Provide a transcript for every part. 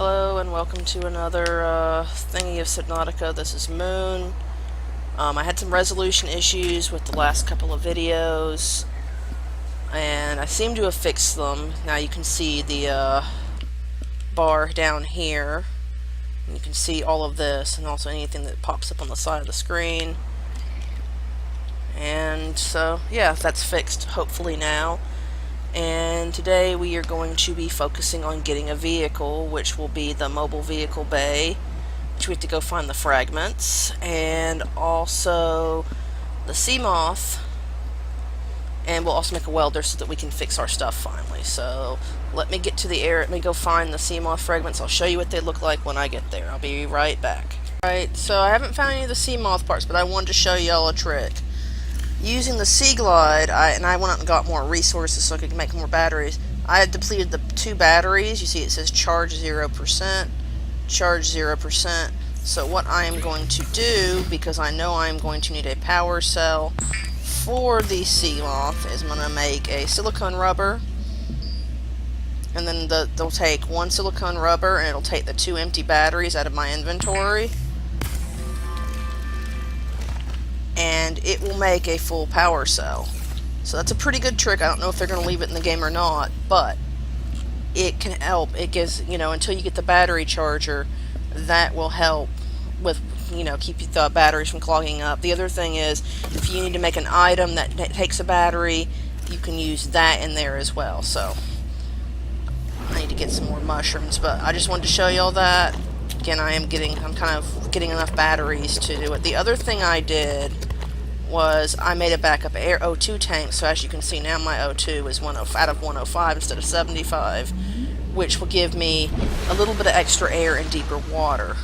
Hello and welcome to another thingy of Subnautica. This is Moon. I had some resolution issues with the last couple of videos, and I seem to have fixed them. Now you can see the bar down here. And you can see all of this, and also anything that pops up on the side of the screen. And so, yeah, that's fixed hopefully now. And today we are going to be focusing on getting a vehicle, which will be the mobile vehicle bay, which we have to go find the fragments, and also the seamoth, and we'll also make a welder so that we can fix our stuff finally. So let me get to the air, let me go find the seamoth fragments. I'll show you what they look like when I get there. I'll be right back. Alright, so I haven't found any of the seamoth parts, but I wanted to show y'all a trick. Using the Sea Glide, I went out and got more resources so I could make more batteries. I had depleted the 2 batteries. You see it says charge 0%, charge 0%. So what I am going to do, because I know I am going to need a power cell for the seamoth, is I'm going to make a silicone rubber. And then they'll take 1 silicone rubber and it'll take the 2 empty batteries out of my inventory. And it will make a full power cell. So that's a pretty good trick. I don't know if they're going to leave it in the game or not, but it can help. It gives, until you get the battery charger, that will help with, keep the batteries from clogging up. The other thing is, if you need to make an item that takes a battery, you can use that in there as well. So I need to get some more mushrooms, but I just wanted to show you all that. Again, I'm kind of getting enough batteries to do it. The other thing I did was I made a backup air O2 tank, so as you can see now my O2 is out of 105 instead of 75, which will give me a little bit of extra air and deeper water.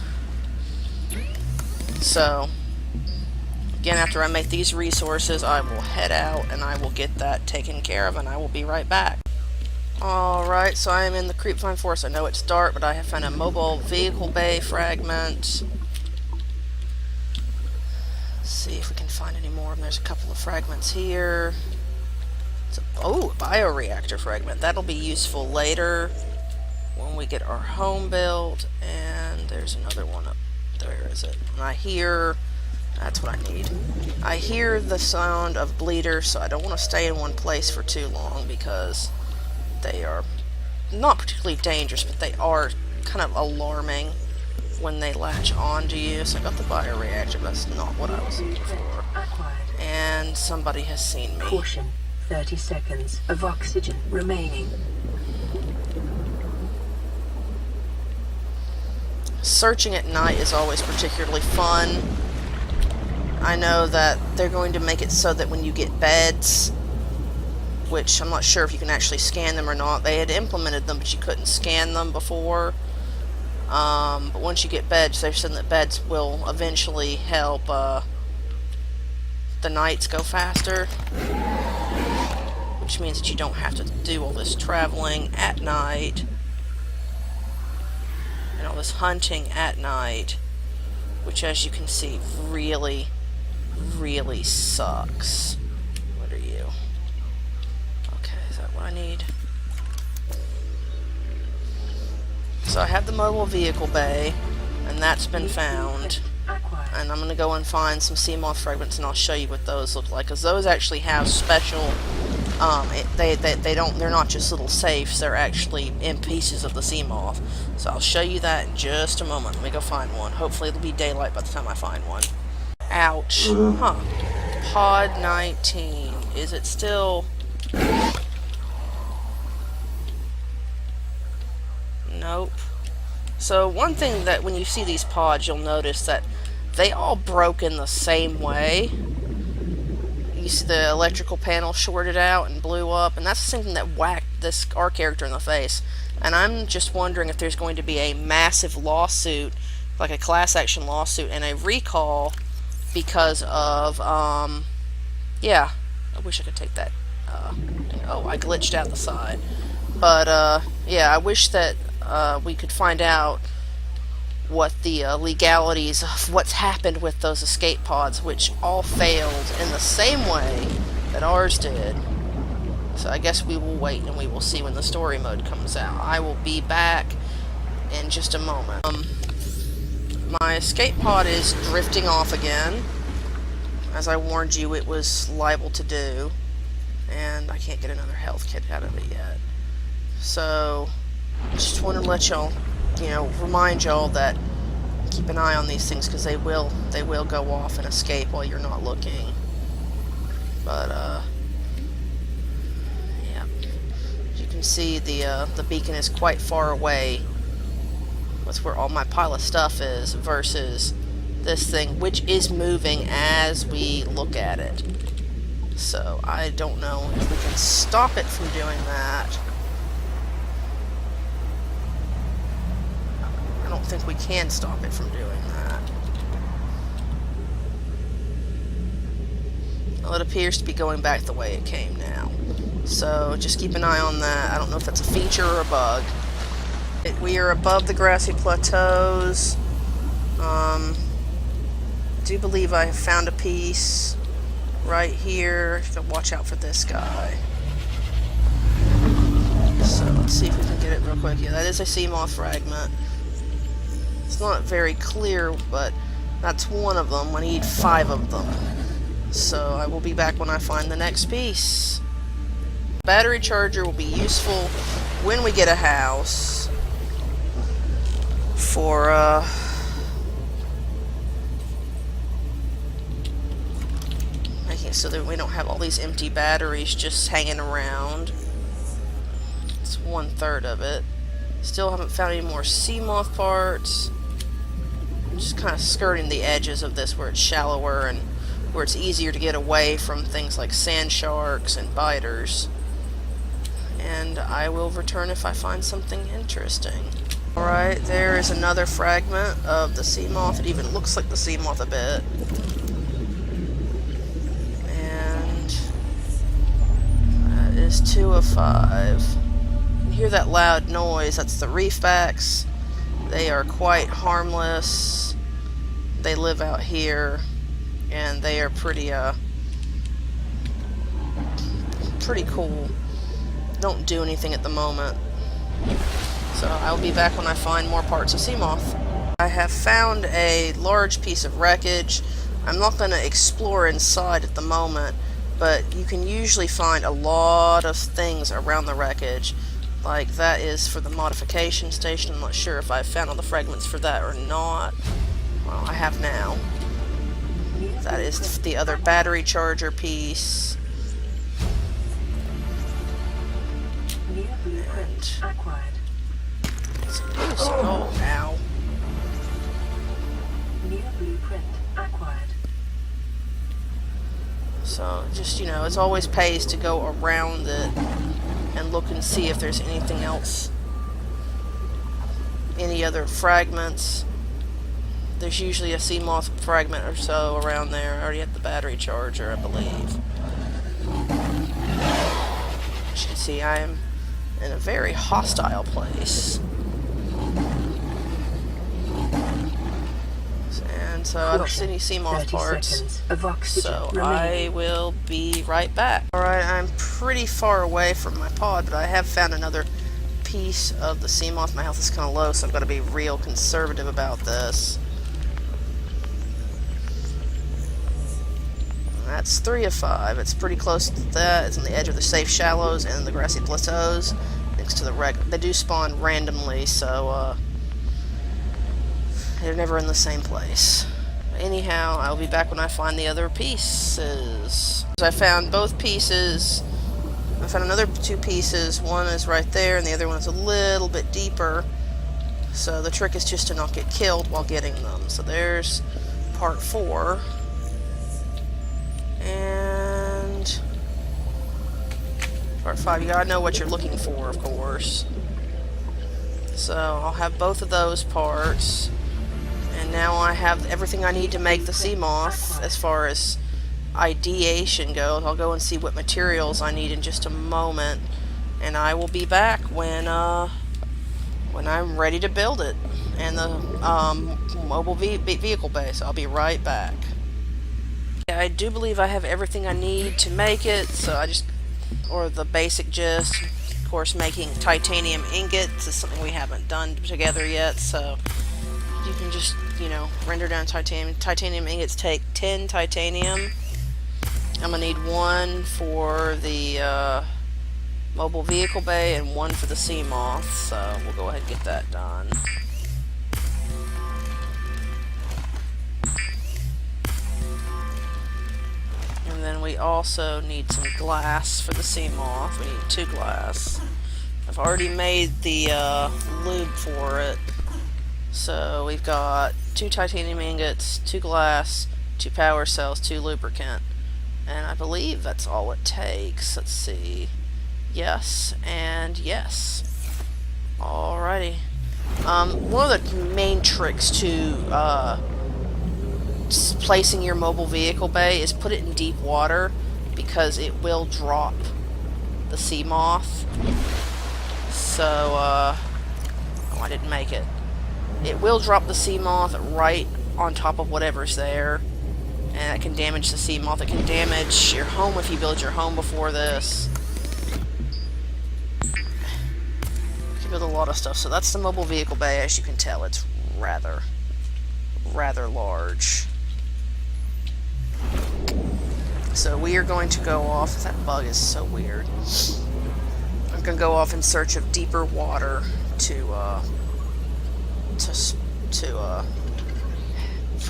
So, again, after I make these resources, I will head out and I will get that taken care of, and I will be right back. Alright, so I am in the Creepvine Forest. I know it's dark, but I have found a mobile vehicle bay fragment. Let's see if we can find any more. There's a couple of fragments here. It's a bioreactor fragment. That'll be useful later when we get our home built. And there's another one up there, is it? And I hear... That's what I need. I hear the sound of bleeders, so I don't want to stay in one place for too long because they are not particularly dangerous, but they are kind of alarming when they latch on to you. So I got the bioreactor, but that's not what I was looking for. And somebody has seen me. Caution, 30 seconds of oxygen remaining. Searching at night is always particularly fun. I know that they're going to make it so that when you get beds, which I'm not sure if you can actually scan them or not. They had implemented them, but you couldn't scan them before. But once you get beds, they're saying that beds will eventually help the nights go faster, which means that you don't have to do all this traveling at night and all this hunting at night, which, as you can see, really, really sucks. What are you? Is that what I need? So I have the mobile vehicle bay, and that's been found. And I'm going to go and find some seamoth fragments, and I'll show you what those look like, because those actually have special. They're not just little safes; they're actually in pieces of the seamoth. So I'll show you that in just a moment. Let me go find one. Hopefully it'll be daylight by the time I find one. Ouch. Huh. Pod 19. Is it still? Nope. So one thing that when you see these pods, you'll notice that they all broke in the same way. You see the electrical panel shorted out and blew up, and that's something that whacked our character in the face. And I'm just wondering if there's going to be a massive lawsuit, like a class action lawsuit, and a recall because of, yeah, I wish I could take that, I glitched out the side. But, yeah, I wish that we could find out what the legalities of what's happened with those escape pods, which all failed in the same way that ours did. So I guess we will wait and we will see when the story mode comes out. I will be back in just a moment. My escape pod is drifting off again. As I warned you, it was liable to do. And I can't get another health kit out of it yet. So, just wanted to let y'all, remind y'all that keep an eye on these things, because they will go off and escape while you're not looking. But, yeah. As you can see, the beacon is quite far away. That's where all my pile of stuff is, versus this thing, which is moving as we look at it. So, I don't know if we can stop it from doing that. I don't think we can stop it from doing that. Well, it appears to be going back the way it came now. So, just keep an eye on that. I don't know if that's a feature or a bug. We are above the grassy plateaus. I do believe I have found a piece right here. You gotta watch out for this guy. So let's see if we can get it real quick. Yeah, that is a seamoth fragment. It's not very clear, but that's one of them. I need 5 of them. So I will be back when I find the next piece. Battery charger will be useful when we get a house for making it so that we don't have all these empty batteries just hanging around. It's 1/3 of it. Still haven't found any more seamoth parts. I'm just kind of skirting the edges of this where it's shallower and where it's easier to get away from things like sand sharks and biters. And I will return if I find something interesting. Alright, there is another fragment of the seamoth. It even looks like the seamoth a bit. And that is 2 of 5. You can hear that loud noise. That's the reefbacks. They are quite harmless. They live out here, and they are pretty cool. Don't do anything at the moment. So I'll be back when I find more parts of seamoth. I have found a large piece of wreckage. I'm not going to explore inside at the moment, but you can usually find a lot of things around the wreckage. Like, that is for the modification station. I'm not sure if I've found all the fragments for that or not. Well, I have now. That is the other battery charger piece. And oh, ow. New blueprint acquired. So, just, it always pays to go around it and look and see if there's anything else. Any other fragments. There's usually a seamoth fragment or so around there. I already have the battery charger, I believe. As you can see, I am in a very hostile place. And so I don't see any seamoth parts. So I will be right back. Alright, I'm pretty far away from my pod, but I have found another piece of the seamoth. My health is kind of low, so I've got to be real conservative about this. That's 3 of 5. It's pretty close to that. It's on the edge of the safe shallows and the grassy plateaus next to the wreck. They do spawn randomly, so they're never in the same place. Anyhow, I'll be back when I find the other pieces. I found both pieces. I found another 2 pieces. One is right there, and the other one is a little bit deeper. So the trick is just to not get killed while getting them. So there's part 4. And part 5, you gotta know what you're looking for, of course. So I'll have both of those parts. And now I have everything I need to make the seamoth as far as ideation goes. I'll go and see what materials I need in just a moment. And I will be back when I'm ready to build it. And the mobile vehicle base. I'll be right back. I do believe I have everything I need to make it, so or the basic gist. Of course, making titanium ingots is something we haven't done together yet, so you can just, you know, render down titanium. Titanium ingots take 10 titanium. I'm gonna need 1 for the mobile vehicle bay and 1 for the seamoth, so we'll go ahead and get that done. And then we also need some glass for the seamoth. We need 2 glass. I've already made the lube for it. So we've got 2 titanium ingots, 2 glass, 2 power cells, 2 lubricant. And I believe that's all it takes. Let's see. Yes, and yes. Alrighty. One of the main tricks to placing your mobile vehicle bay is put it in deep water, because it will drop the seamoth. So, oh, I didn't make it. It will drop the seamoth right on top of whatever's there, and it can damage the seamoth. It can damage your home if you build your home before this. You can build a lot of stuff. So that's the mobile vehicle bay. As you can tell, it's rather large. So we are going to go off. That bug is so weird. I'm going to go off in search of deeper water to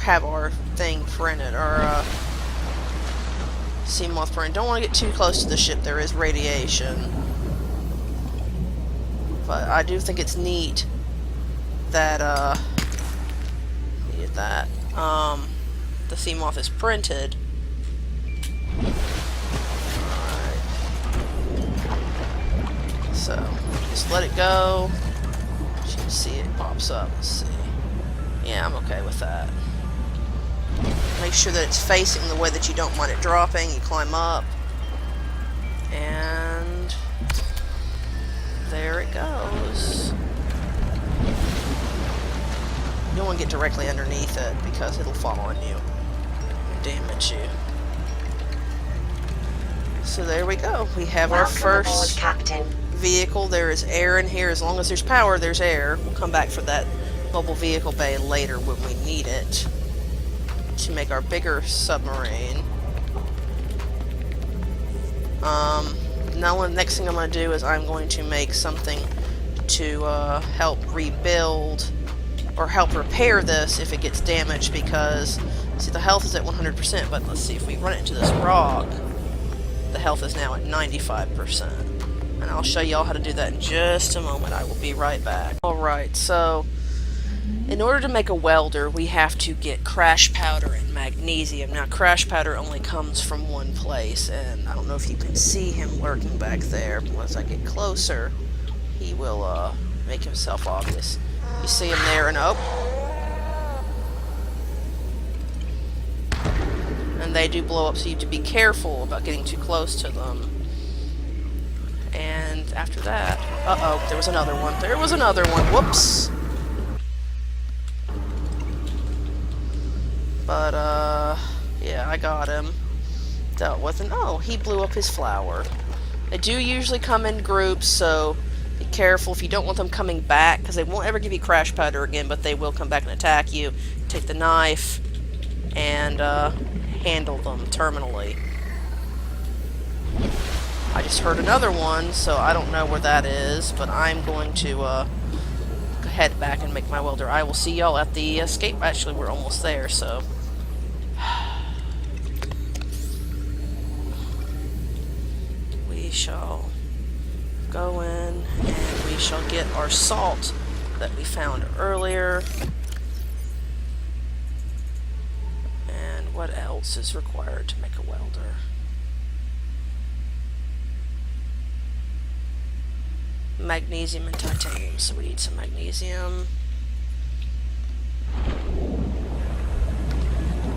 have our thing printed, our seamoth printed. Don't want to get too close to the ship. There is radiation, but I do think it's neat that the seamoth is printed. Alright. So just let it go. You can see it pops up. Let's see. Yeah, I'm okay with that. Make sure that it's facing the way that you don't want it dropping. You climb up, and there it goes. You don't want to get directly underneath it, because it'll fall on you and damage you. So there we go. We have our first vehicle. There is air in here. As long as there's power, there's air. We'll come back for that mobile vehicle bay later when we need it to make our bigger submarine. Now the next thing I'm going to do is I'm going to make something to help rebuild or help repair this if it gets damaged, because see, the health is at 100%, but let's see, if we run it into this rock, the health is now at 95%. And I'll show y'all how to do that in just a moment. I will be right back. Alright, so in order to make a welder, we have to get crash powder and magnesium. Now, crash powder only comes from one place, and I don't know if you can see him lurking back there, but once I get closer, he will make himself obvious. You see him there, and oh. And they do blow up, so you have to be careful about getting too close to them. And after that, uh-oh, there was another one. There was another one. Whoops. But, yeah, I got him. Dealt with him. Oh, he blew up his flower. They do usually come in groups, so be careful if you don't want them coming back, because they won't ever give you crash powder again, but they will come back and attack you. Take the knife and handle them terminally. I just heard another one, so I don't know where that is, but I'm going to head back and make my welder. I will see y'all at the escape. Actually, we're almost there, so we shall go in and we shall get our salt that we found earlier. And what else is required to make a welder? Magnesium and titanium, so we need some magnesium.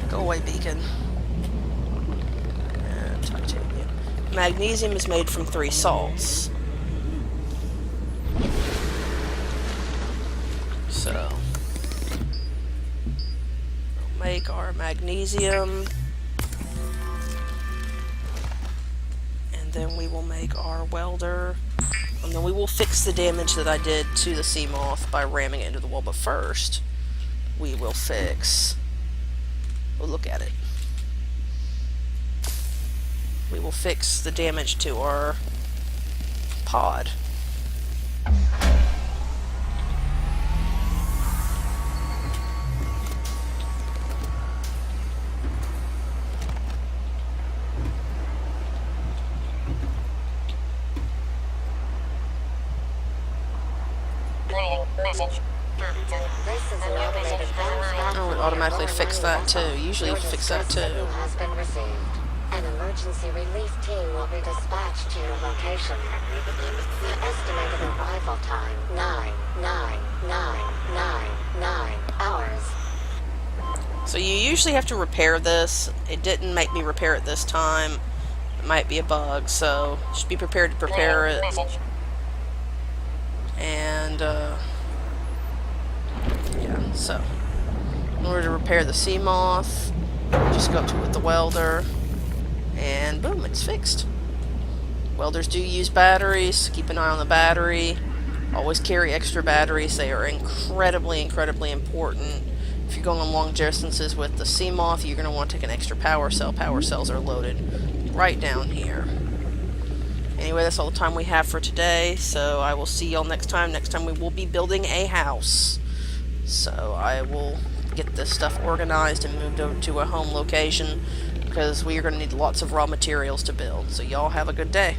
Go away, beacon. And titanium. Magnesium is made from 3 salts. So we'll make our magnesium, and then we will make our welder. And then we will fix the damage that I did to the seamoth by ramming it into the wall. But first, we will fix... Oh, look at it. We will fix the damage to our pod. Message. Oh, it automatically fixed that too. Usually it fix that too. Has been received. An emergency relief team will be dispatched to your location. The estimated arrival time 9 hours. So you usually have to repair this. It didn't make me repair it this time. It might be a bug, so just be prepared to prepare it. And yeah, so in order to repair the seamoth, just go up to it with the welder, and boom, it's fixed. Welders do use batteries, so keep an eye on the battery. Always carry extra batteries. They are incredibly important. If you're going on long distances with the seamoth, you're going to want to take an extra power cell. Power cells are loaded right down here. Anyway, that's all the time we have for today, so I will see y'all next time. Next time we will be building a house. So I will get this stuff organized and moved over to a home location, because we are going to need lots of raw materials to build. So y'all have a good day.